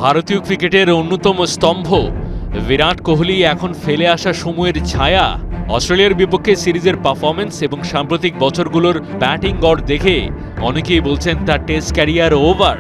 ভারতীয় ক্রিকেটের অন্যতম স্তম্ভ বিরাট কোহলি এখন ফেলে আসা সময়ের ছায়া। অস্ট্রেলিয়ার বিপক্ষে সিরিজের পারফরম্যান্স এবং সাম্প্রতিক বছরগুলোর ব্যাটিং গড় দেখে অনেকেই বলছেন তার টেস্ট ক্যারিয়ার ওভার।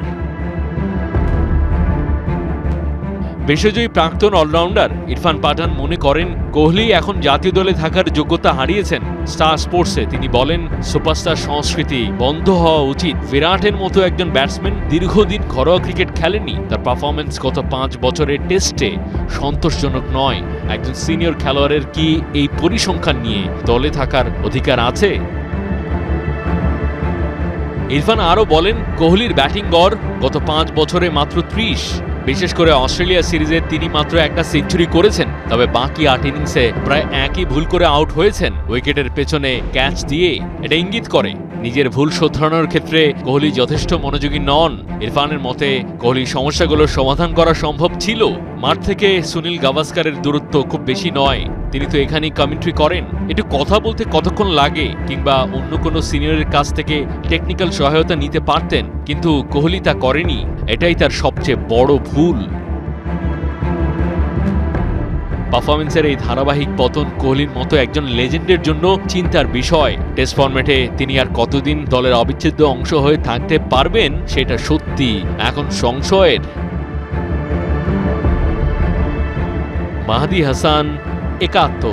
বিশ্বজয়ী প্রাক্তন অলরাউন্ডার ইরফান পাঠান মনে করেন কোহলি এখন জাতীয় দলে থাকার যোগ্যতা হারিয়েছেন। স্টার স্পোর্টসে তিনি বলেন, সুপারস্টার সংস্কৃতি বন্ধ হওয়া উচিত। বিরাটের মতো একজন ব্যাটসম্যান দীর্ঘদিন ঘরোয়া ক্রিকেট খেলেননি। তার পারফরমেন্স গত 5 বছরের টেস্টে সন্তোষজনক নয়। একজন সিনিয়র খেলোয়াড়ের কি এই পরিসংখ্যান নিয়ে দলে থাকার অধিকার আছে? ইরফান আরও বলেন, কোহলির ব্যাটিং গড় গত 5 বছরে মাত্র 30। বিশেষ করে অস্ট্রেলিয়া সিরিজে তিনি মাত্র একটা সেঞ্চুরি করেছেন, তবে বাকি 8 ইনিংসে প্রায় একই ভুল করে আউট হয়েছেন উইকেটের পেছনে ক্যাচ দিয়ে। এটা ইঙ্গিত করে নিজের ভুল শোধরানোর ক্ষেত্রে কোহলি যথেষ্ট মনোযোগী নন। ইরফানের মতে কোহলির সমস্যাগুলোর সমাধান করা সম্ভব ছিল। মাঠ থেকে সুনীল গাভাস্কারের দূরত্ব খুব বেশি নয়, তিনি তো এখানেই কমেন্ট্রি করেন। একটু কথা বলতে কতক্ষণ লাগে, কিংবা অন্য কোনো সিনিয়রের কাছ থেকে টেকনিক্যাল সহায়তা নিতে পারতেন, কিন্তু কোহলি তা করেনি। এটাই তার সবচেয়ে বড় ভুল। পারফরমেন্সের এই ধারাবাহিক পতন কোহলির মতো একজন লেজেন্ডের জন্য চিন্তার বিষয়। টেস্ট ফরম্যাটে তিনি আর কতদিন দলের অবিচ্ছেদ্য অংশ হয়ে থাকতে পারবেন সেটা সত্যি এখন সংশয়ের। মাহদি হাসান, ৭১।